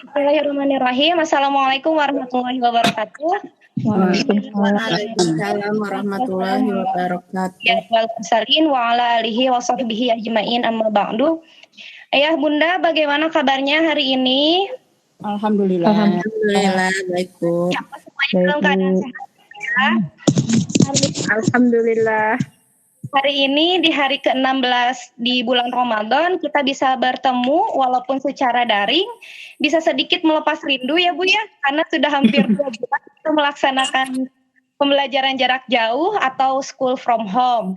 Bismillahirrahmanirrahim. Assalamualaikum warahmatullahi wabarakatuh. Waalaikumsalam warahmatullahi wabarakatuh. Salin wa ala alihi wa sahbihi ajmain amma ba'du. Ayah Bunda, bagaimana kabarnya hari ini? Alhamdulillah baik Bu. Ya, semuanya dalam keadaan sehat ya. Alhamdulillah. Hari ini di hari ke-16 di bulan Ramadan kita bisa bertemu walaupun secara daring, bisa sedikit melepas rindu ya Bu ya, karena sudah hampir 2 bulan kita melaksanakan pembelajaran jarak jauh atau school from home.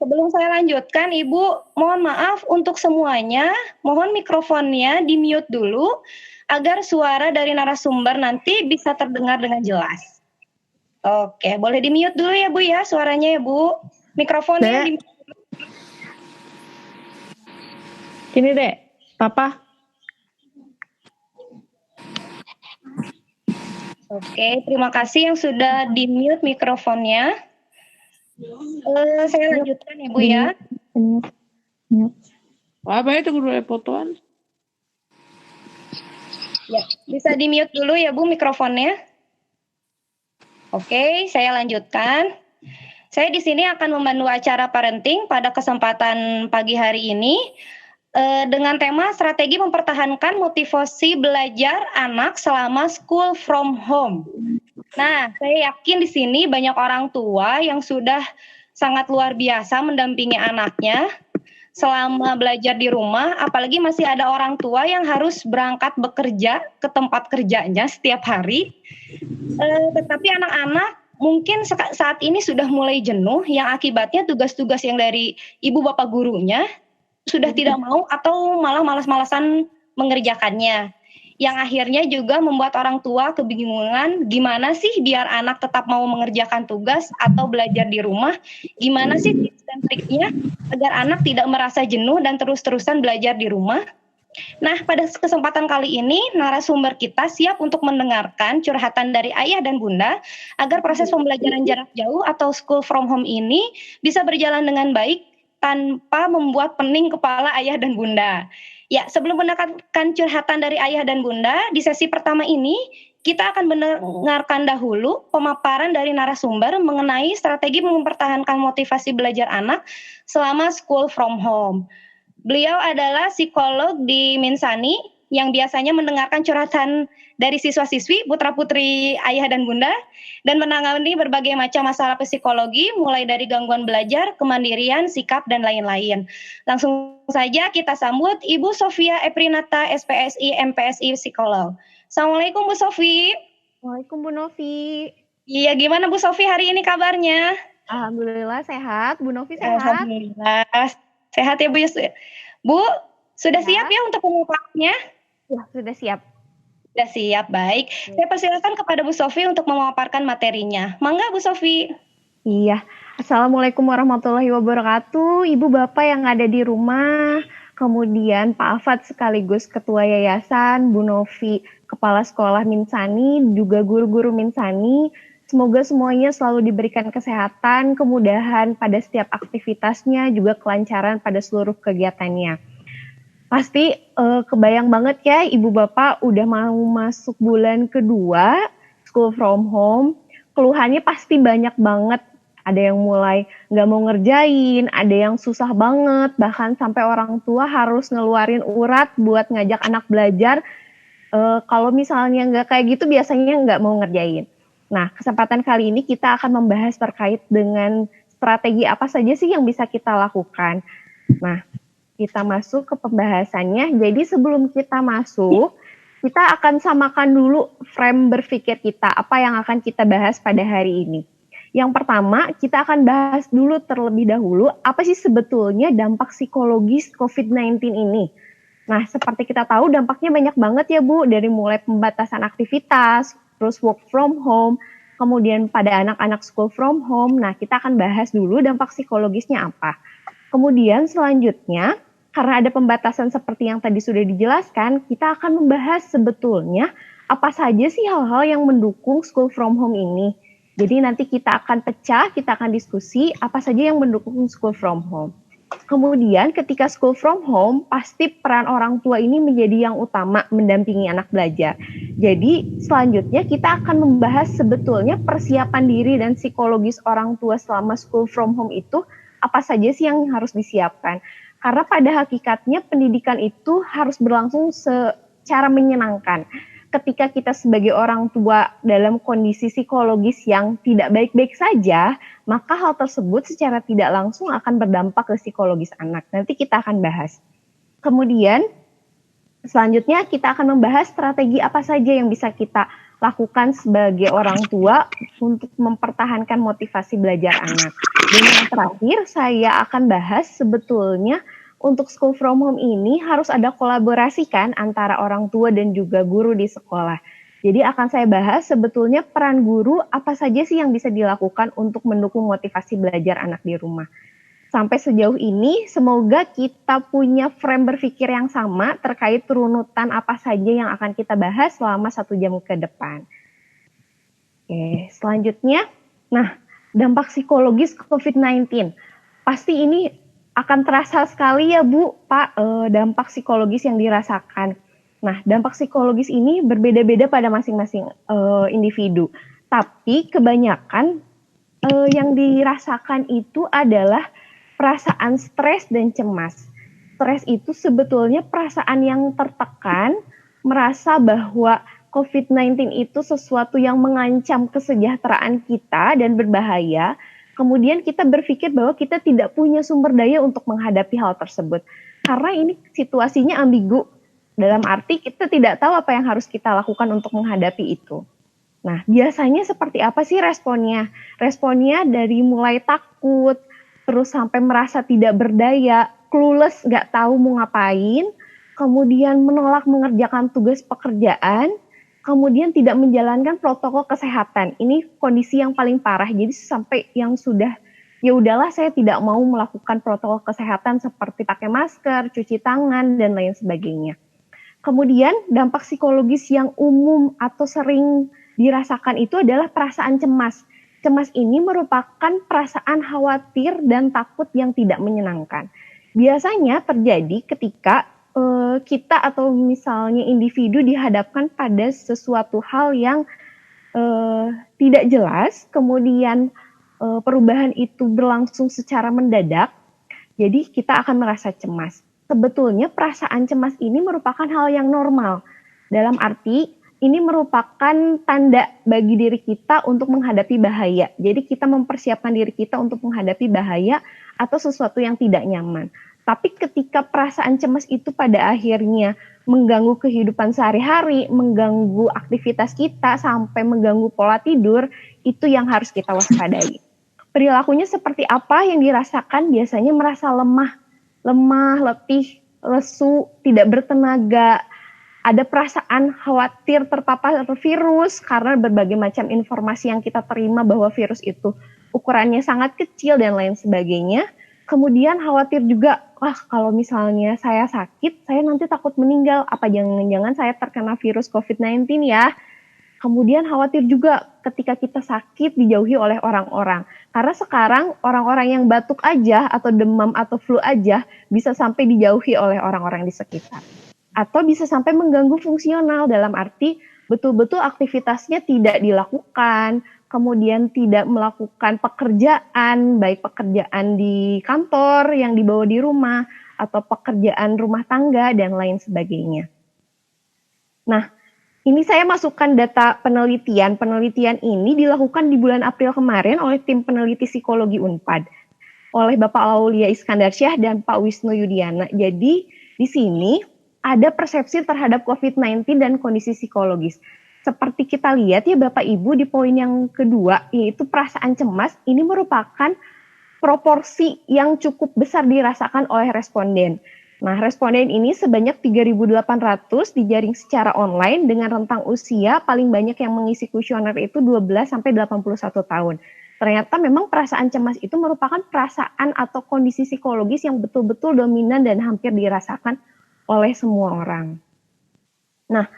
Sebelum saya lanjutkan Ibu, mohon maaf untuk semuanya, mohon mikrofonnya di-mute dulu agar suara dari narasumber nanti bisa terdengar dengan jelas. Oke, boleh di-mute dulu ya Bu ya suaranya ya Bu. Mikrofonnya di Gini deh, Papa. Oke, terima kasih yang sudah di-mute mikrofonnya. Saya lanjutkan ya Bu ya. Apa itu dulu fotoan? Ya, bisa di-mute dulu ya Bu mikrofonnya. Oke, saya lanjutkan. Saya di sini akan memandu acara parenting pada kesempatan pagi hari ini dengan tema strategi mempertahankan motivasi belajar anak selama school from home. Nah, saya yakin di sini banyak orang tua yang sudah sangat luar biasa mendampingi anaknya selama belajar di rumah, apalagi masih ada orang tua yang harus berangkat bekerja ke tempat kerjanya setiap hari. Tetapi anak-anak mungkin saat ini sudah mulai jenuh yang akibatnya tugas-tugas yang dari ibu bapak gurunya sudah tidak mau atau malah malas-malasan mengerjakannya. Yang akhirnya juga membuat orang tua kebingungan gimana sih biar anak tetap mau mengerjakan tugas atau belajar di rumah, gimana sih tips dan triknya agar anak tidak merasa jenuh dan terus-terusan belajar di rumah. Nah, pada kesempatan kali ini, narasumber kita siap untuk mendengarkan curhatan dari ayah dan bunda agar proses pembelajaran jarak jauh atau school from home ini bisa berjalan dengan baik tanpa membuat pening kepala ayah dan bunda. Ya, sebelum mendengarkan curhatan dari ayah dan bunda, di sesi pertama ini kita akan mendengarkan dahulu pemaparan dari narasumber mengenai strategi mempertahankan motivasi belajar anak selama school from home. Beliau adalah psikolog di Minsani yang biasanya mendengarkan curhatan dari siswa-siswi, putra-putri ayah dan bunda, dan menangani berbagai macam masalah psikologi, mulai dari gangguan belajar, kemandirian, sikap, dan lain-lain. Langsung saja kita sambut Ibu Sofia Eprinata, SPSI, MPSI, psikolog. Assalamualaikum Bu Sofi. Waalaikumsalam Bu Novi. Iya, gimana Bu Sofi hari ini kabarnya? Alhamdulillah sehat. Bu Novi sehat? Alhamdulillah. Sehat ya Bu. Bu, sudah siap ya untuk pemaparannya? Ya, sudah siap. Sudah siap, baik. Saya persilakan kepada Bu Sofi untuk memaparkan materinya. Mangga Bu Sofi. Iya. Assalamualaikum warahmatullahi wabarakatuh. Ibu bapak yang ada di rumah, kemudian Pak Afat sekaligus Ketua Yayasan, Bu Novi Kepala Sekolah Minsani, juga guru-guru Minsani. Semoga semuanya selalu diberikan kesehatan, kemudahan pada setiap aktivitasnya, juga kelancaran pada seluruh kegiatannya. Pasti kebayang banget ya Ibu Bapak udah mau masuk bulan kedua school from home. Keluhannya pasti banyak banget. Ada yang mulai nggak mau ngerjain, ada yang susah banget, bahkan sampai orang tua harus ngeluarin urat buat ngajak anak belajar. Kalau misalnya nggak kayak gitu biasanya nggak mau ngerjain. Nah, kesempatan kali ini kita akan membahas terkait dengan strategi apa saja sih yang bisa kita lakukan. Nah, kita masuk ke pembahasannya. Jadi sebelum kita masuk, kita akan samakan dulu frame berpikir kita, apa yang akan kita bahas pada hari ini. Yang pertama, kita akan bahas dulu terlebih dahulu, apa sih sebetulnya dampak psikologis COVID-19 ini. Nah, seperti kita tahu dampaknya banyak banget ya Bu, dari mulai pembatasan aktivitas, terus work from home, kemudian pada anak-anak school from home. Nah, kita akan bahas dulu dampak psikologisnya apa. Kemudian selanjutnya, karena ada pembatasan seperti yang tadi sudah dijelaskan, kita akan membahas sebetulnya apa saja sih hal-hal yang mendukung school from home ini. Jadi nanti kita akan pecah, kita akan diskusi apa saja yang mendukung school from home. Kemudian ketika school from home, pasti peran orang tua ini menjadi yang utama mendampingi anak belajar. Jadi selanjutnya kita akan membahas sebetulnya persiapan diri dan psikologis orang tua selama school from home itu apa saja sih yang harus disiapkan. Karena pada hakikatnya pendidikan itu harus berlangsung secara menyenangkan. Ketika kita sebagai orang tua dalam kondisi psikologis yang tidak baik-baik saja, maka hal tersebut secara tidak langsung akan berdampak ke psikologis anak. Nanti kita akan bahas. Kemudian selanjutnya kita akan membahas strategi apa saja yang bisa kita lakukan sebagai orang tua untuk mempertahankan motivasi belajar anak. Dan yang terakhir saya akan bahas sebetulnya untuk school from home ini harus ada kolaborasi kan antara orang tua dan juga guru di sekolah. Jadi akan saya bahas sebetulnya peran guru apa saja sih yang bisa dilakukan untuk mendukung motivasi belajar anak di rumah. Sampai sejauh ini semoga kita punya frame berpikir yang sama terkait runutan apa saja yang akan kita bahas selama 1 jam ke depan. Oke, selanjutnya, nah dampak psikologis COVID-19. Pasti ini akan terasa sekali ya Bu, Pak, dampak psikologis yang dirasakan. Nah, dampak psikologis ini berbeda-beda pada masing-masing individu. Tapi kebanyakan yang dirasakan itu adalah perasaan stres dan cemas. Stres itu sebetulnya perasaan yang tertekan, merasa bahwa COVID-19 itu sesuatu yang mengancam kesejahteraan kita dan berbahaya. Kemudian kita berpikir bahwa kita tidak punya sumber daya untuk menghadapi hal tersebut. Karena ini situasinya ambigu. Dalam arti kita tidak tahu apa yang harus kita lakukan untuk menghadapi itu. Nah, biasanya seperti apa sih responnya? Responnya dari mulai takut, terus sampai merasa tidak berdaya, clueless, nggak tahu mau ngapain, kemudian menolak mengerjakan tugas pekerjaan, kemudian tidak menjalankan protokol kesehatan. Ini kondisi yang paling parah. Jadi sampai yang sudah ya udahlah saya tidak mau melakukan protokol kesehatan seperti pakai masker, cuci tangan dan lain sebagainya. Kemudian dampak psikologis yang umum atau sering dirasakan itu adalah perasaan cemas. Cemas ini merupakan perasaan khawatir dan takut yang tidak menyenangkan. Biasanya terjadi ketika kita atau misalnya individu dihadapkan pada sesuatu hal yang tidak jelas, kemudian perubahan itu berlangsung secara mendadak, jadi kita akan merasa cemas. Sebetulnya perasaan cemas ini merupakan hal yang normal, dalam arti ini merupakan tanda bagi diri kita untuk menghadapi bahaya. Jadi kita mempersiapkan diri kita untuk menghadapi bahaya atau sesuatu yang tidak nyaman. Tapi ketika perasaan cemas itu pada akhirnya mengganggu kehidupan sehari-hari, mengganggu aktivitas kita, sampai mengganggu pola tidur, itu yang harus kita waspadai. Perilakunya seperti apa yang dirasakan? Biasanya merasa lemah, letih, lesu, tidak bertenaga, ada perasaan khawatir terpapar virus karena berbagai macam informasi yang kita terima bahwa virus itu ukurannya sangat kecil dan lain sebagainya. Kemudian khawatir juga, wah kalau misalnya saya sakit, saya nanti takut meninggal. Apa jangan-jangan saya terkena virus COVID-19 ya? Kemudian khawatir juga ketika kita sakit dijauhi oleh orang-orang. Karena sekarang orang-orang yang batuk aja atau demam atau flu aja bisa sampai dijauhi oleh orang-orang di sekitar. Atau bisa sampai mengganggu fungsional dalam arti betul-betul aktivitasnya tidak dilakukan, kemudian tidak melakukan pekerjaan, baik pekerjaan di kantor yang dibawa di rumah, atau pekerjaan rumah tangga, dan lain sebagainya. Nah, ini saya masukkan data penelitian. Penelitian ini dilakukan di bulan April kemarin oleh tim peneliti psikologi Unpad, oleh Bapak Aulia Iskandarsyah dan Pak Wisnu Yudiana. Jadi, di sini ada persepsi terhadap COVID-19 dan kondisi psikologis. Seperti kita lihat ya Bapak Ibu di poin yang kedua, yaitu perasaan cemas, ini merupakan proporsi yang cukup besar dirasakan oleh responden. Nah, responden ini sebanyak 3.800 dijaring secara online dengan rentang usia paling banyak yang mengisi kuesioner itu 12 sampai 81 tahun. Ternyata memang perasaan cemas itu merupakan perasaan atau kondisi psikologis yang betul-betul dominan dan hampir dirasakan oleh semua orang. Nah,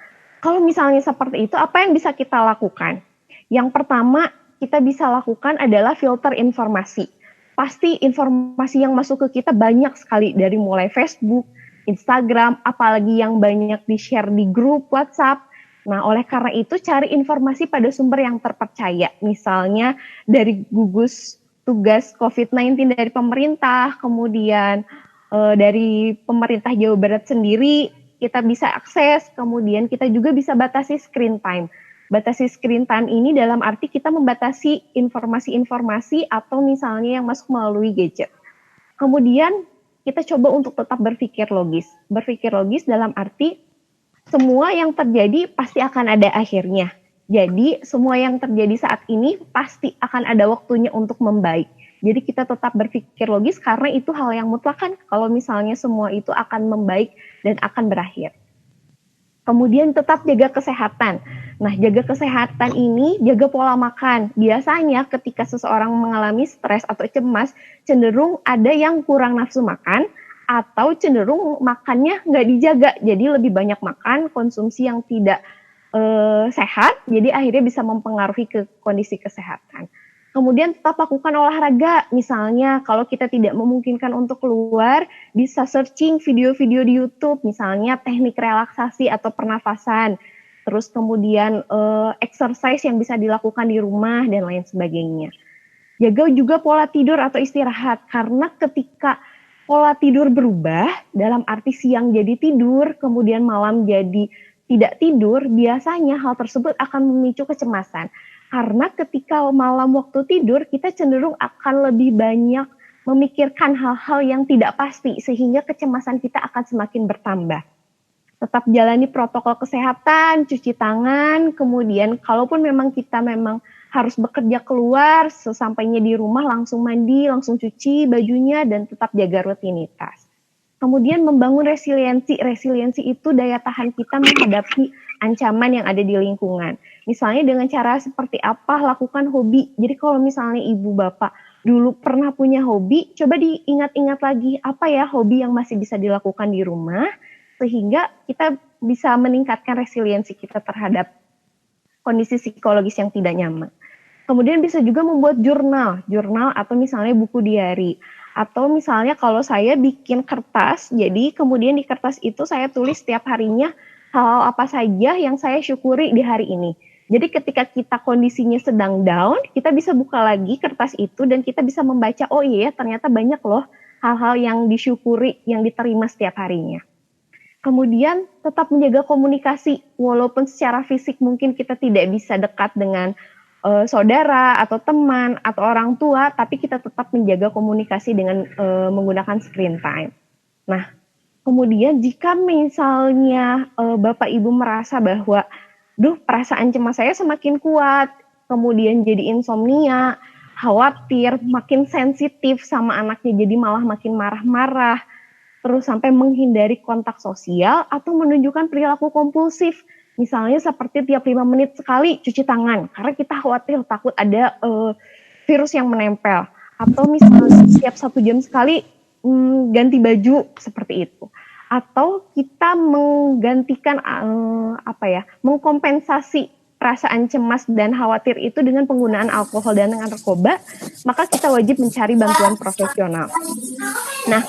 kalau misalnya seperti itu, apa yang bisa kita lakukan? Yang pertama, kita bisa lakukan adalah filter informasi. pasti informasi yang masuk ke kita banyak sekali, dari mulai Facebook, Instagram, apalagi yang banyak di-share di grup WhatsApp. Nah, oleh karena itu cari informasi pada sumber yang terpercaya. Misalnya dari gugus tugas COVID-19 dari pemerintah, kemudian dari pemerintah Jawa Barat sendiri kita bisa akses, kemudian kita juga bisa batasi screen time. Batasi screen time ini dalam arti kita membatasi informasi-informasi atau misalnya yang masuk melalui gadget. Kemudian kita coba untuk tetap berpikir logis. Berpikir logis dalam arti semua yang terjadi pasti akan ada akhirnya. Jadi semua yang terjadi saat ini pasti akan ada waktunya untuk membaik. Jadi kita tetap berpikir logis karena itu hal yang mutlak kan kalau misalnya semua itu akan membaik dan akan berakhir. Kemudian tetap jaga kesehatan. Nah, jaga kesehatan ini, jaga pola makan. Biasanya ketika seseorang mengalami stres atau cemas, cenderung ada yang kurang nafsu makan, atau cenderung makannya nggak dijaga. Jadi lebih banyak makan, konsumsi yang tidak sehat, jadi akhirnya bisa mempengaruhi ke kondisi kesehatan. Kemudian tetap lakukan olahraga. Misalnya kalau kita tidak memungkinkan untuk keluar, bisa searching video-video di YouTube, misalnya teknik relaksasi atau pernafasan. Terus kemudian exercise yang bisa dilakukan di rumah dan lain sebagainya. Jaga juga pola tidur atau istirahat, karena ketika pola tidur berubah, dalam arti siang jadi tidur, kemudian malam jadi tidak tidur, biasanya hal tersebut akan memicu kecemasan. Karena ketika malam waktu tidur, kita cenderung akan lebih banyak memikirkan hal-hal yang tidak pasti, sehingga kecemasan kita akan semakin bertambah. Tetap jalani protokol kesehatan, cuci tangan, kemudian kalaupun memang kita harus bekerja keluar, sesampainya di rumah langsung mandi, langsung cuci bajunya, dan tetap jaga rutinitas. Kemudian membangun resiliensi. Resiliensi itu daya tahan kita menghadapi ancaman yang ada di lingkungan. Misalnya dengan cara seperti apa, lakukan hobi. Jadi kalau misalnya ibu bapak dulu pernah punya hobi, coba diingat-ingat lagi apa ya hobi yang masih bisa dilakukan di rumah, sehingga kita bisa meningkatkan resiliensi kita terhadap kondisi psikologis yang tidak nyaman. Kemudian bisa juga membuat jurnal atau misalnya buku diary. Atau misalnya kalau saya bikin kertas, jadi kemudian di kertas itu saya tulis setiap harinya hal apa saja yang saya syukuri di hari ini. Jadi ketika kita kondisinya sedang down, kita bisa buka lagi kertas itu dan kita bisa membaca, oh iya ternyata banyak loh hal-hal yang disyukuri, yang diterima setiap harinya. Kemudian tetap menjaga komunikasi, walaupun secara fisik mungkin kita tidak bisa dekat dengan saudara atau teman atau orang tua, tapi kita tetap menjaga komunikasi dengan menggunakan screen time. Nah, kemudian jika misalnya Bapak Ibu merasa bahwa, perasaan cemas saya semakin kuat, kemudian jadi insomnia, khawatir, makin sensitif sama anaknya, jadi malah makin marah-marah, terus sampai menghindari kontak sosial atau menunjukkan perilaku kompulsif. Misalnya seperti tiap 5 menit sekali cuci tangan, karena kita khawatir takut ada virus yang menempel. Atau misalnya setiap 1 jam sekali ganti baju, seperti itu. Atau kita menggantikan mengkompensasi perasaan cemas dan khawatir itu dengan penggunaan alkohol dan narkoba, maka kita wajib mencari bantuan profesional. Nah,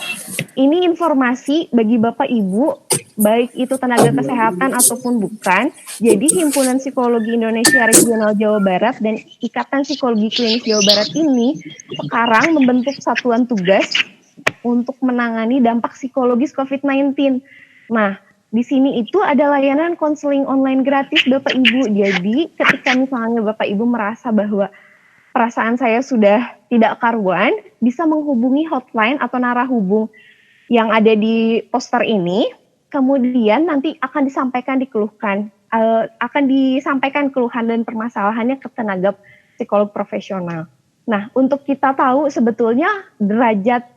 ini informasi bagi Bapak Ibu, baik itu tenaga kesehatan ataupun bukan. Jadi Himpunan Psikologi Indonesia Regional Jawa Barat dan Ikatan Psikologi Klinis Jawa Barat ini sekarang membentuk satuan tugas untuk menangani dampak psikologis COVID-19. Nah, di sini itu ada layanan konseling online gratis Bapak Ibu. Jadi ketika misalnya Bapak Ibu merasa bahwa perasaan saya sudah tidak karuan, bisa menghubungi hotline atau narahubung yang ada di poster ini. Kemudian nanti akan disampaikan keluhan dan permasalahannya ke tenaga psikolog profesional. Nah, untuk kita tahu sebetulnya derajat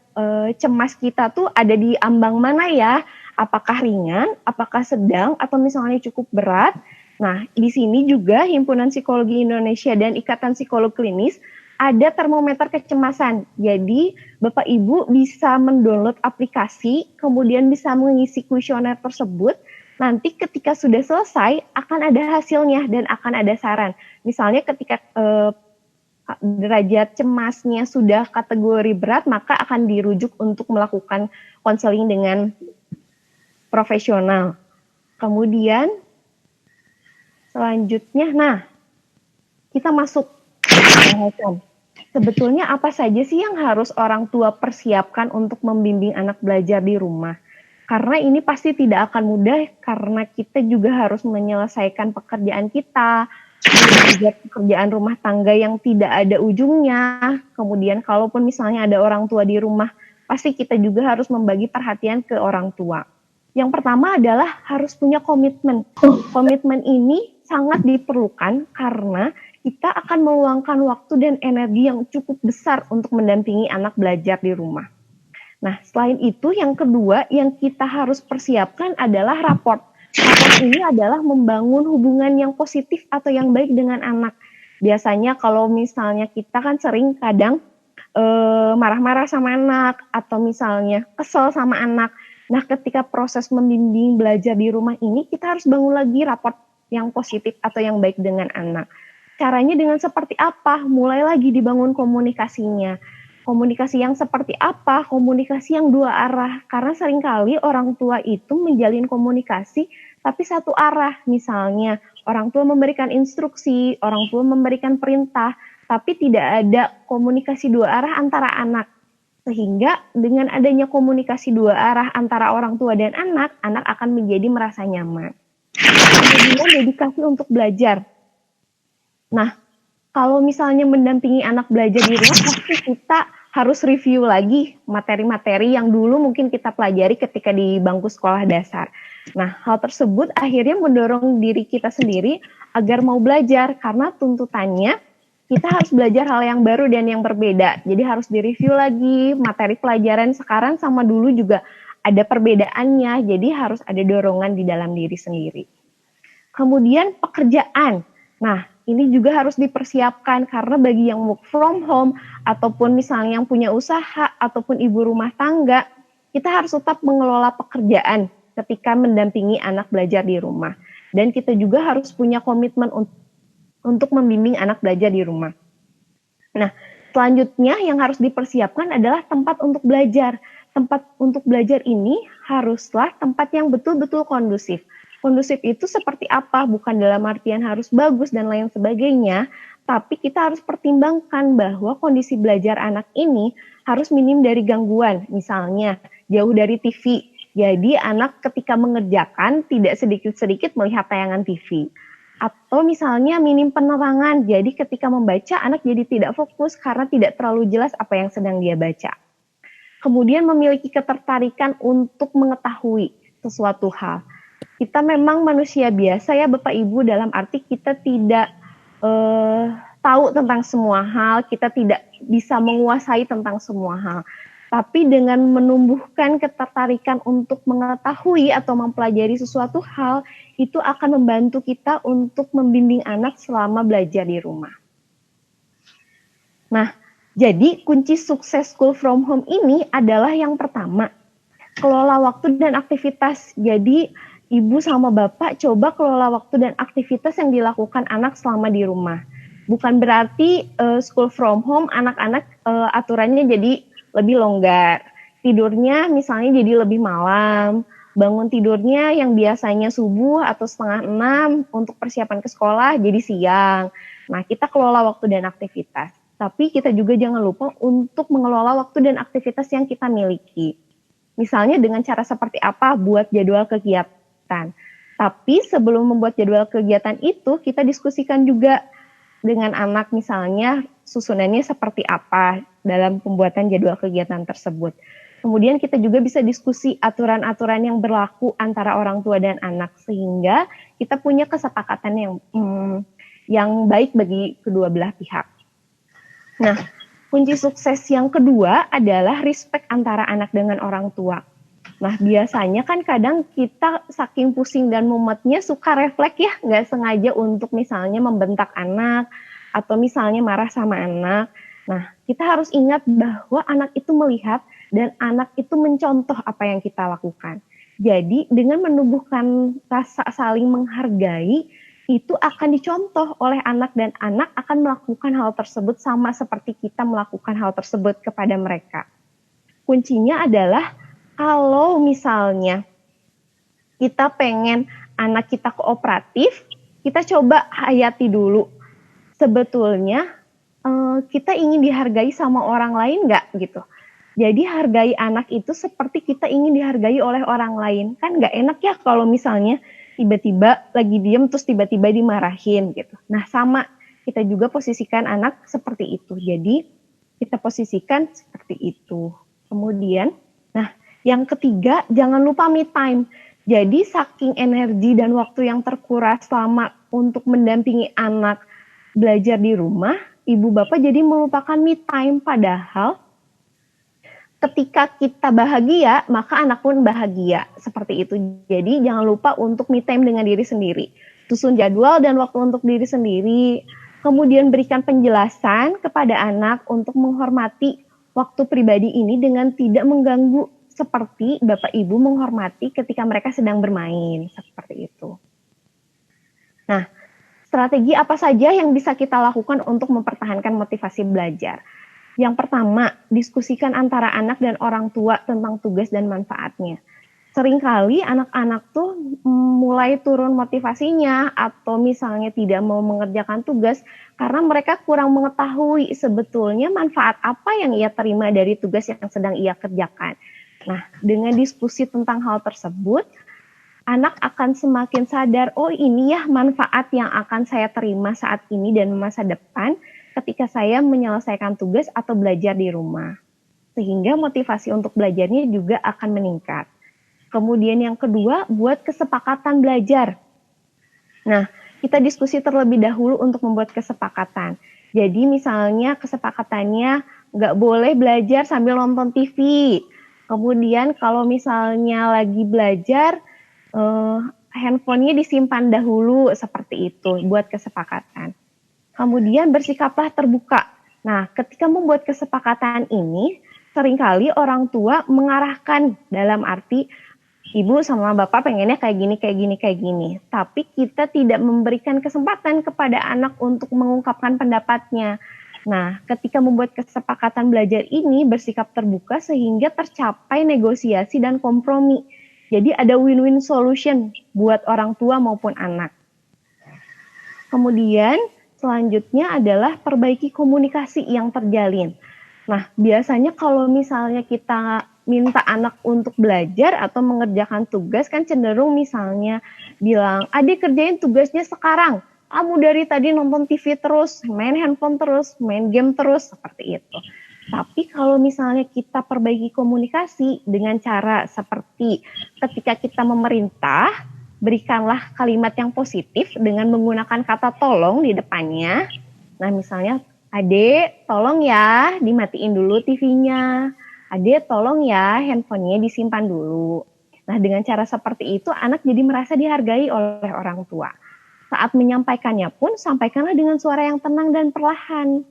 cemas kita tuh ada di ambang mana ya? Apakah ringan, apakah sedang, atau misalnya cukup berat. Nah, di sini juga Himpunan Psikologi Indonesia dan Ikatan Psikolog Klinis ada termometer kecemasan. Jadi, Bapak Ibu bisa mendownload aplikasi, kemudian bisa mengisi kuesioner tersebut. Nanti ketika sudah selesai, akan ada hasilnya dan akan ada saran. Misalnya ketika derajat cemasnya sudah kategori berat, maka akan dirujuk untuk melakukan konseling dengan profesional. Kemudian selanjutnya, kita masuk bahasan. Sebetulnya apa saja sih yang harus orang tua persiapkan untuk membimbing anak belajar di rumah? Karena ini pasti tidak akan mudah karena kita juga harus menyelesaikan pekerjaan kita, belajar pekerjaan rumah tangga yang tidak ada ujungnya. Kemudian kalaupun misalnya ada orang tua di rumah, pasti kita juga harus membagi perhatian ke orang tua. Yang pertama adalah harus punya komitmen. Komitmen ini sangat diperlukan karena kita akan meluangkan waktu dan energi yang cukup besar untuk mendampingi anak belajar di rumah. Nah, selain itu yang kedua yang kita harus persiapkan adalah raport. Raport ini adalah membangun hubungan yang positif atau yang baik dengan anak. Biasanya kalau misalnya kita kan sering kadang marah-marah sama anak atau misalnya kesel sama anak. Nah, ketika proses membimbing belajar di rumah ini, kita harus bangun lagi raport yang positif atau yang baik dengan anak. Caranya dengan seperti apa? Mulai lagi dibangun komunikasinya. Komunikasi yang seperti apa? Komunikasi yang dua arah. Karena seringkali orang tua itu menjalin komunikasi tapi satu arah. Misalnya orang tua memberikan instruksi, orang tua memberikan perintah, tapi tidak ada komunikasi dua arah antara anak. Sehingga dengan adanya komunikasi dua arah antara orang tua dan anak akan menjadi merasa nyaman. Kemudian dedikasi untuk belajar. Nah, kalau misalnya mendampingi anak belajar di rumah, pasti kita harus review lagi materi-materi yang dulu mungkin kita pelajari ketika di bangku sekolah dasar. Nah, hal tersebut akhirnya mendorong diri kita sendiri agar mau belajar, karena tuntutannya kita harus belajar hal yang baru dan yang berbeda. Jadi harus direview lagi materi pelajaran sekarang sama dulu juga ada perbedaannya, jadi harus ada dorongan di dalam diri sendiri. Kemudian pekerjaan. Nah, ini juga harus dipersiapkan karena bagi yang work from home ataupun misalnya yang punya usaha ataupun ibu rumah tangga, kita harus tetap mengelola pekerjaan ketika mendampingi anak belajar di rumah. Dan kita juga harus punya komitmen untuk membimbing anak belajar di rumah. Nah, selanjutnya yang harus dipersiapkan adalah tempat untuk belajar. Tempat untuk belajar ini haruslah tempat yang betul-betul kondusif. Kondusif itu seperti apa? Bukan dalam artian harus bagus dan lain sebagainya, tapi kita harus pertimbangkan bahwa kondisi belajar anak ini harus minim dari gangguan. Misalnya, jauh dari TV. Jadi anak ketika mengerjakan tidak sedikit-sedikit melihat tayangan TV. Atau misalnya minim penerangan, jadi ketika membaca anak jadi tidak fokus karena tidak terlalu jelas apa yang sedang dia baca. Kemudian memiliki ketertarikan untuk mengetahui sesuatu hal. Kita memang manusia biasa ya Bapak Ibu, dalam arti kita tidak tahu tentang semua hal, kita tidak bisa menguasai tentang semua hal. Tapi dengan menumbuhkan ketertarikan untuk mengetahui atau mempelajari sesuatu hal, itu akan membantu kita untuk membimbing anak selama belajar di rumah. Nah, jadi kunci sukses school from home ini adalah yang pertama, kelola waktu dan aktivitas. Jadi, Ibu sama Bapak coba kelola waktu dan aktivitas yang dilakukan anak selama di rumah. Bukan berarti school from home anak-anak aturannya jadi lebih longgar. Tidurnya misalnya jadi lebih malam. Bangun tidurnya yang biasanya subuh atau 5:30 untuk persiapan ke sekolah jadi siang. Nah, kita kelola waktu dan aktivitas. Tapi kita juga jangan lupa untuk mengelola waktu dan aktivitas yang kita miliki. Misalnya dengan cara seperti apa? Buat jadwal kegiatan. Tapi sebelum membuat jadwal kegiatan itu, kita diskusikan juga dengan anak misalnya susunannya seperti apa dalam pembuatan jadwal kegiatan tersebut. Kemudian kita juga bisa diskusi aturan-aturan yang berlaku antara orang tua dan anak sehingga kita punya kesepakatan yang baik bagi kedua belah pihak. Nah, kunci sukses yang kedua adalah respect antara anak dengan orang tua. Nah, biasanya kan kadang kita saking pusing dan mumetnya suka refleks ya, nggak sengaja untuk misalnya membentak anak atau misalnya marah sama anak. Nah, kita harus ingat bahwa anak itu melihat dan anak itu mencontoh apa yang kita lakukan. Jadi, dengan menumbuhkan rasa saling menghargai, itu akan dicontoh oleh anak dan anak akan melakukan hal tersebut sama seperti kita melakukan hal tersebut kepada mereka. Kuncinya adalah kalau misalnya kita pengen anak kita kooperatif, kita coba hayati dulu. Sebetulnya kita ingin dihargai sama orang lain nggak gitu. Jadi hargai anak itu seperti kita ingin dihargai oleh orang lain. Kan nggak enak ya kalau misalnya tiba-tiba lagi diem terus tiba-tiba dimarahin gitu. Nah sama, kita juga posisikan anak seperti itu. Jadi kita posisikan seperti itu. Kemudian, nah yang ketiga jangan lupa me time. Jadi saking energi dan waktu yang terkuras selama untuk mendampingi anak belajar di rumah, ibu bapak jadi melupakan me time. Padahal ketika kita bahagia, maka anak pun bahagia. Seperti itu. Jadi jangan lupa untuk me time dengan diri sendiri. Susun jadwal dan waktu untuk diri sendiri. Kemudian berikan penjelasan kepada anak untuk menghormati waktu pribadi ini dengan tidak mengganggu. Seperti bapak ibu menghormati ketika mereka sedang bermain. Seperti itu. Nah, strategi apa saja yang bisa kita lakukan untuk mempertahankan motivasi belajar? Yang pertama, diskusikan antara anak dan orang tua tentang tugas dan manfaatnya. Seringkali anak-anak tuh mulai turun motivasinya atau misalnya tidak mau mengerjakan tugas karena mereka kurang mengetahui sebetulnya manfaat apa yang ia terima dari tugas yang sedang ia kerjakan. Nah, dengan diskusi tentang hal tersebut, anak akan semakin sadar, oh ini ya manfaat yang akan saya terima saat ini dan masa depan ketika saya menyelesaikan tugas atau belajar di rumah. Sehingga motivasi untuk belajarnya juga akan meningkat. Kemudian yang kedua, buat kesepakatan belajar. Nah, kita diskusi terlebih dahulu untuk membuat kesepakatan. Jadi misalnya kesepakatannya nggak boleh belajar sambil nonton TV. Kemudian kalau misalnya lagi belajar, handphonenya disimpan dahulu seperti itu buat kesepakatan. Kemudian bersikaplah terbuka. Nah, ketika membuat kesepakatan ini, seringkali orang tua mengarahkan dalam arti, ibu sama bapak pengennya kayak gini, kayak gini, kayak gini. Tapi kita tidak memberikan kesempatan kepada anak untuk mengungkapkan pendapatnya. Nah, ketika membuat kesepakatan belajar ini bersikap terbuka sehingga tercapai negosiasi dan kompromi. Jadi ada win-win solution buat orang tua maupun anak. Kemudian, selanjutnya adalah perbaiki komunikasi yang terjalin. Nah, biasanya kalau misalnya kita minta anak untuk belajar atau mengerjakan tugas kan cenderung misalnya bilang, adik kerjain tugasnya sekarang. Kamu dari tadi nonton TV terus, main handphone terus, main game terus, seperti itu. Tapi kalau misalnya kita perbaiki komunikasi dengan cara seperti ketika kita memerintah, berikanlah kalimat yang positif dengan menggunakan kata tolong di depannya. Nah misalnya, adek tolong ya dimatiin dulu TV-nya. Adek tolong ya handphonenya disimpan dulu. Nah dengan cara seperti itu anak jadi merasa dihargai oleh orang tua. Saat menyampaikannya pun sampaikanlah dengan suara yang tenang dan perlahan.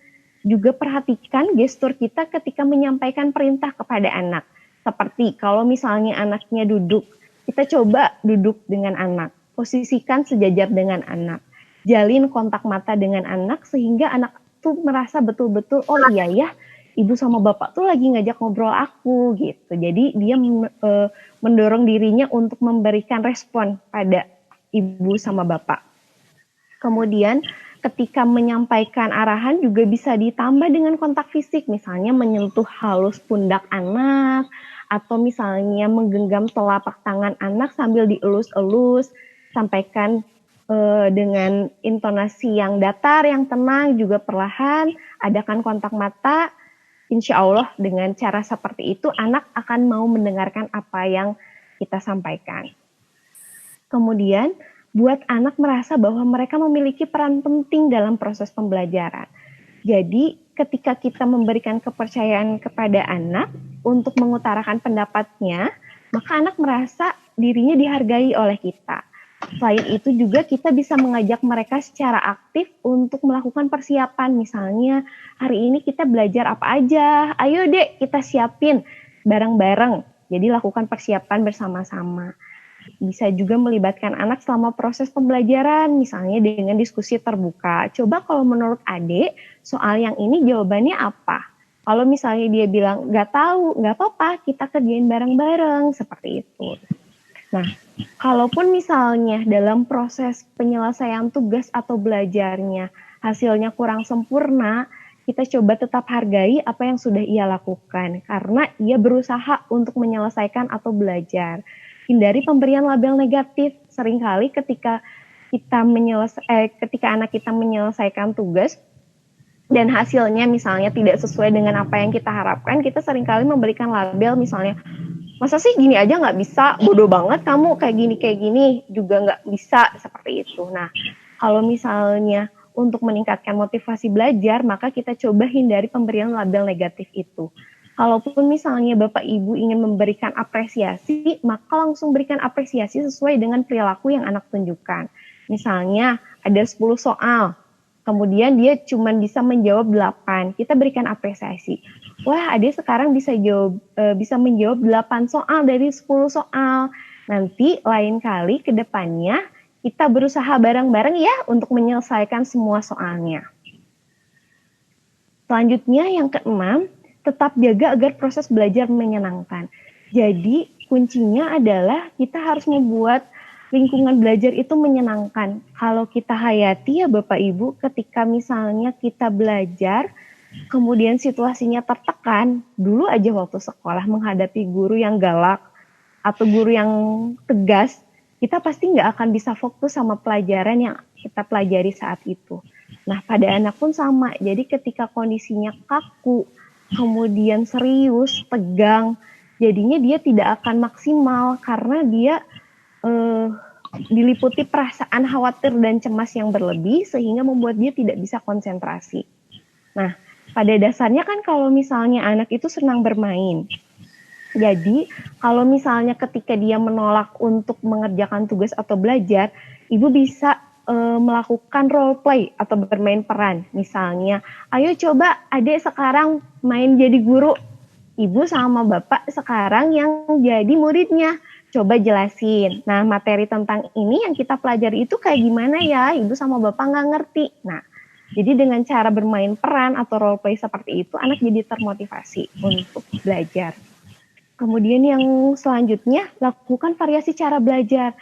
Juga perhatikan gestur kita ketika menyampaikan perintah kepada anak. Seperti kalau misalnya anaknya duduk, kita coba duduk dengan anak, posisikan sejajar dengan anak, jalin kontak mata dengan anak sehingga anak tuh merasa betul-betul, oh iya ya, ibu sama bapak tuh lagi ngajak ngobrol aku gitu. Jadi dia mendorong dirinya untuk memberikan respon pada ibu sama bapak. Kemudian ketika menyampaikan arahan juga bisa ditambah dengan kontak fisik, misalnya menyentuh halus pundak anak, atau misalnya menggenggam telapak tangan anak sambil dielus-elus, sampaikan dengan intonasi yang datar, yang tenang, juga perlahan, adakan kontak mata, insya Allah dengan cara seperti itu anak akan mau mendengarkan apa yang kita sampaikan. Kemudian, buat anak merasa bahwa mereka memiliki peran penting dalam proses pembelajaran. Jadi, ketika kita memberikan kepercayaan kepada anak untuk mengutarakan pendapatnya, maka anak merasa dirinya dihargai oleh kita. Selain itu juga kita bisa mengajak mereka secara aktif untuk melakukan persiapan. Misalnya, hari ini kita belajar apa aja? Ayo dek, kita siapin bareng-bareng. Jadi lakukan persiapan bersama-sama. Bisa juga melibatkan anak selama proses pembelajaran, misalnya dengan diskusi terbuka. Coba kalau menurut adik, soal yang ini jawabannya apa? Kalau misalnya dia bilang, nggak tahu, nggak apa-apa, kita kerjain bareng-bareng, seperti itu. Nah, kalaupun misalnya dalam proses penyelesaian tugas atau belajarnya, hasilnya kurang sempurna, kita coba tetap hargai apa yang sudah ia lakukan, karena ia berusaha untuk menyelesaikan atau belajar. Hindari pemberian label negatif. Seringkali ketika ketika anak kita menyelesaikan tugas dan hasilnya misalnya tidak sesuai dengan apa yang kita harapkan, kita seringkali memberikan label misalnya, masa sih gini aja nggak bisa, bodoh banget kamu, kayak gini juga nggak bisa, seperti itu. Nah, kalau misalnya untuk meningkatkan motivasi belajar, maka kita coba hindari pemberian label negatif itu. Kalaupun misalnya Bapak Ibu ingin memberikan apresiasi, maka langsung berikan apresiasi sesuai dengan perilaku yang anak tunjukkan. Misalnya ada 10 soal, kemudian dia cuma bisa menjawab 8, kita berikan apresiasi. Wah, adik sekarang bisa menjawab 8 soal dari 10 soal. Nanti lain kali ke depannya kita berusaha bareng-bareng ya untuk menyelesaikan semua soalnya. Selanjutnya yang keenam, tetap jaga agar proses belajar menyenangkan. Jadi kuncinya adalah kita harus membuat lingkungan belajar itu menyenangkan. Kalau kita hayati ya Bapak Ibu, ketika misalnya kita belajar, kemudian situasinya tertekan, dulu aja waktu sekolah menghadapi guru yang galak atau guru yang tegas, kita pasti nggak akan bisa fokus sama pelajaran yang kita pelajari saat itu. Nah, pada anak pun sama. Jadi ketika kondisinya kaku, kemudian serius, tegang, jadinya dia tidak akan maksimal karena dia diliputi perasaan khawatir dan cemas yang berlebih sehingga membuat dia tidak bisa konsentrasi. Nah, pada dasarnya kan kalau misalnya anak itu senang bermain, jadi kalau misalnya ketika dia menolak untuk mengerjakan tugas atau belajar, ibu bisa melakukan role play atau bermain peran. Misalnya, ayo coba adik sekarang main jadi guru, ibu sama bapak sekarang yang jadi muridnya. Coba jelasin. Nah, materi tentang ini yang kita pelajari itu kayak gimana ya? Ibu sama bapak nggak ngerti. Nah, jadi dengan cara bermain peran atau role play seperti itu, anak jadi termotivasi untuk belajar. Kemudian yang selanjutnya, lakukan variasi cara belajar.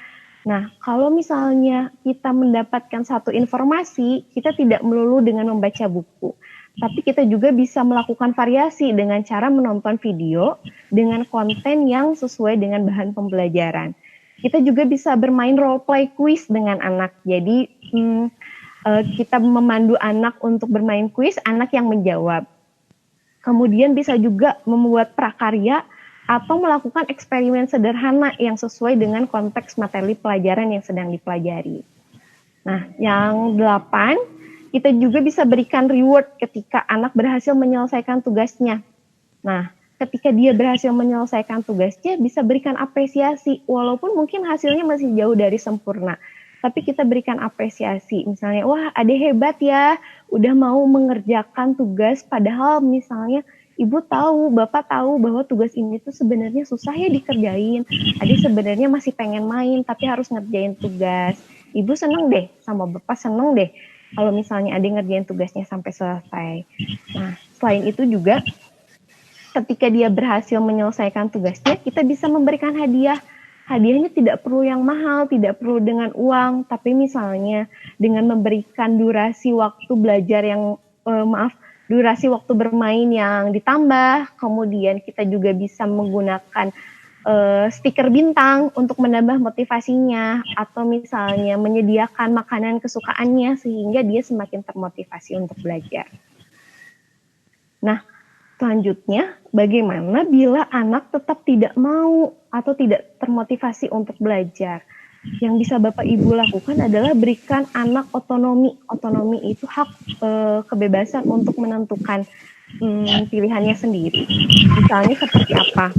Nah, kalau misalnya kita mendapatkan satu informasi, kita tidak melulu dengan membaca buku. Tapi kita juga bisa melakukan variasi dengan cara menonton video dengan konten yang sesuai dengan bahan pembelajaran. Kita juga bisa bermain role play quiz dengan anak. Jadi kita memandu anak untuk bermain quiz, anak yang menjawab. Kemudian bisa juga membuat prakarya atau melakukan eksperimen sederhana yang sesuai dengan konteks materi pelajaran yang sedang dipelajari. Nah, yang 8, kita juga bisa berikan reward ketika anak berhasil menyelesaikan tugasnya. Nah, ketika dia berhasil menyelesaikan tugasnya, bisa berikan apresiasi, walaupun mungkin hasilnya masih jauh dari sempurna. Tapi kita berikan apresiasi, misalnya, wah adik hebat ya, udah mau mengerjakan tugas, padahal misalnya, Ibu tahu, Bapak tahu bahwa tugas ini tuh sebenarnya susah ya dikerjain. Adik sebenarnya masih pengen main, tapi harus ngerjain tugas. Ibu seneng deh, sama Bapak seneng deh, kalau misalnya adik ngerjain tugasnya sampai selesai. Nah, selain itu juga, ketika dia berhasil menyelesaikan tugasnya, kita bisa memberikan hadiah. Hadiahnya tidak perlu yang mahal, tidak perlu dengan uang, tapi misalnya dengan memberikan durasi waktu belajar yang, durasi waktu bermain yang ditambah, kemudian kita juga bisa menggunakan stiker bintang untuk menambah motivasinya, atau misalnya menyediakan makanan kesukaannya sehingga dia semakin termotivasi untuk belajar. Nah, selanjutnya bagaimana bila anak tetap tidak mau atau tidak termotivasi untuk belajar? Yang bisa Bapak Ibu lakukan adalah berikan anak otonomi. Otonomi itu hak kebebasan untuk menentukan pilihannya sendiri. Misalnya seperti apa?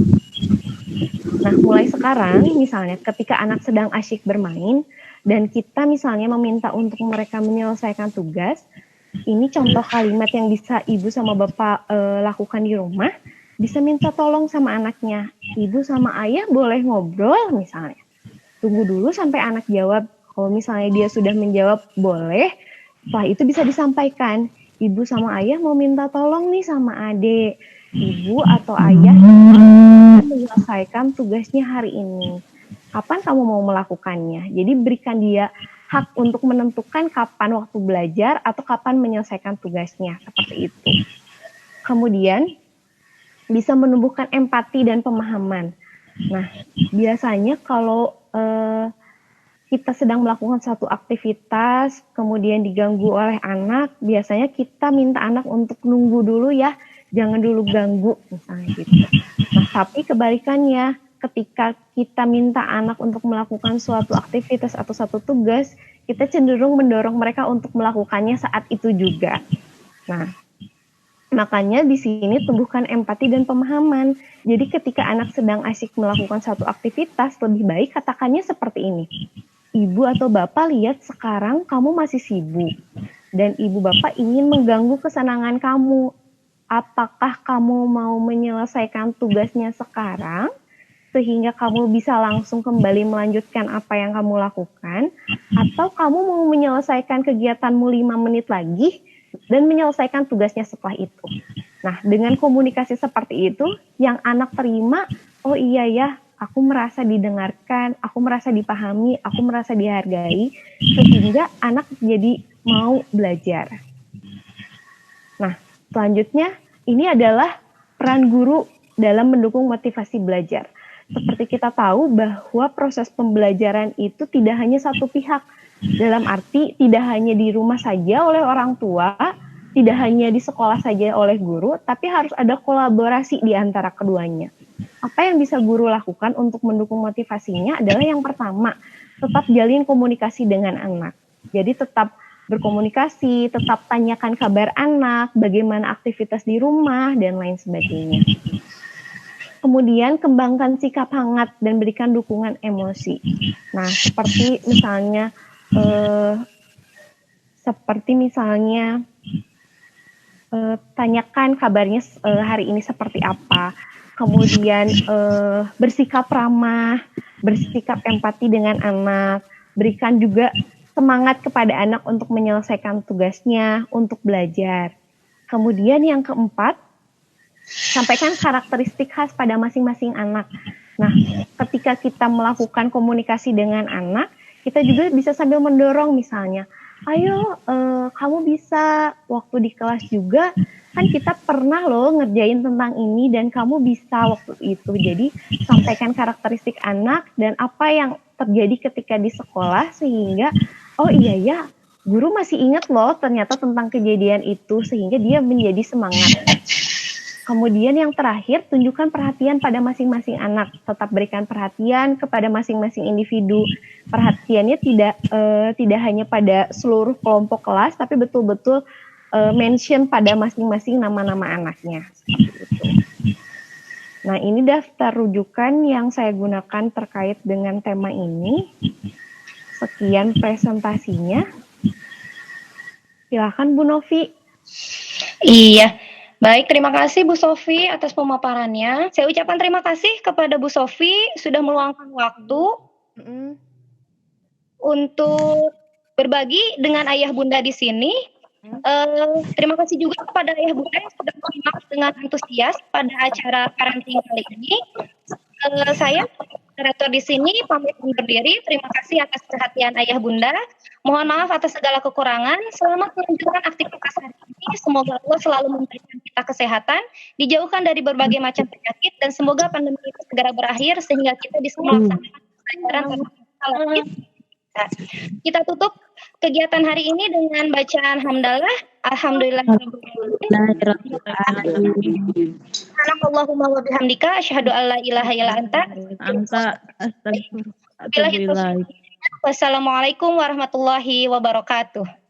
Nah, mulai sekarang misalnya ketika anak sedang asyik bermain dan kita misalnya meminta untuk mereka menyelesaikan tugas, ini contoh kalimat yang bisa Ibu sama Bapak lakukan di rumah, bisa minta tolong sama anaknya. Ibu sama ayah boleh ngobrol misalnya. tunggu dulu sampai anak jawab. Kalau misalnya dia sudah menjawab boleh, setelah itu bisa disampaikan, ibu sama ayah mau minta tolong nih sama adik. Ibu atau ayah menyelesaikan tugasnya hari ini. Kapan kamu mau melakukannya? Jadi berikan dia hak untuk menentukan kapan waktu belajar atau kapan menyelesaikan tugasnya, seperti itu. Kemudian bisa menumbuhkan empati dan pemahaman. Nah, biasanya kalau kita sedang melakukan satu aktivitas, kemudian diganggu oleh anak, biasanya kita minta anak untuk nunggu dulu ya, jangan dulu ganggu, misalnya gitu. Nah, tapi kebalikannya, ketika kita minta anak untuk melakukan suatu aktivitas atau satu tugas, kita cenderung mendorong mereka untuk melakukannya saat itu juga. Nah, makanya di sini tumbuhkan empati dan pemahaman. Jadi ketika anak sedang asyik melakukan satu aktivitas, lebih baik katakannya seperti ini. Ibu atau bapak lihat sekarang kamu masih sibuk dan ibu bapak ingin mengganggu kesenangan kamu. Apakah kamu mau menyelesaikan tugasnya sekarang sehingga kamu bisa langsung kembali melanjutkan apa yang kamu lakukan, atau kamu mau menyelesaikan kegiatanmu 5 menit lagi dan menyelesaikan tugasnya setelah itu. Nah, dengan komunikasi seperti itu, yang anak terima, oh iya ya, aku merasa didengarkan, aku merasa dipahami, aku merasa dihargai, sehingga anak jadi mau belajar. Nah, selanjutnya, ini adalah peran guru dalam mendukung motivasi belajar. Seperti kita tahu bahwa proses pembelajaran itu tidak hanya satu pihak, dalam arti tidak hanya di rumah saja oleh orang tua, tidak hanya di sekolah saja oleh guru, tapi harus ada kolaborasi di antara keduanya. Apa yang bisa guru lakukan untuk mendukung motivasinya adalah yang pertama, tetap jalin komunikasi dengan anak. Jadi tetap berkomunikasi, tetap tanyakan kabar anak, bagaimana aktivitas di rumah, dan lain sebagainya. Kemudian kembangkan sikap hangat dan berikan dukungan emosi. Nah, seperti misalnya tanyakan kabarnya hari ini seperti apa. Kemudian bersikap ramah, bersikap empati dengan anak, berikan juga semangat kepada anak untuk menyelesaikan tugasnya, untuk belajar. Kemudian yang keempat, sampaikan karakteristik khas pada masing-masing anak. Nah, ketika kita melakukan komunikasi dengan anak, kita juga bisa sambil mendorong misalnya, ayo kamu bisa waktu di kelas juga, kan kita pernah loh ngerjain tentang ini dan kamu bisa waktu itu. Jadi sampaikan karakteristik anak dan apa yang terjadi ketika di sekolah sehingga, oh iya ya, guru masih ingat loh ternyata tentang kejadian itu sehingga dia menjadi semangat. Kemudian yang terakhir, tunjukkan perhatian pada masing-masing anak. Tetap berikan perhatian kepada masing-masing individu. Perhatiannya tidak hanya pada seluruh kelompok kelas, tapi betul-betul mention pada masing-masing nama-nama anaknya. Seperti itu. Nah, ini daftar rujukan yang saya gunakan terkait dengan tema ini. Sekian presentasinya. Silakan Bu Novi. Iya. Baik, terima kasih Bu Sofi atas pemaparannya. Saya ucapkan terima kasih kepada Bu Sofi sudah meluangkan waktu untuk berbagi dengan ayah bunda di sini. Terima kasih juga kepada ayah bunda yang sudah menyimak dengan antusias pada acara parenting kali ini. Saya moderator di sini pamit undur diri. Terima kasih atas perhatian ayah bunda. Mohon maaf atas segala kekurangan. Selamat melanjutkan aktivitas hari ini. Semoga Allah selalu memberikan kita kesehatan, dijauhkan dari berbagai macam penyakit, dan semoga pandemi ini segera berakhir sehingga kita bisa melaksanakan pelajaran lagi. Kita tutup kegiatan hari ini dengan bacaan hamdalah. Allahumma wa bihamdika asyhadu alla ilaha illa anta Wassalamualaikum warahmatullahi wabarakatuh.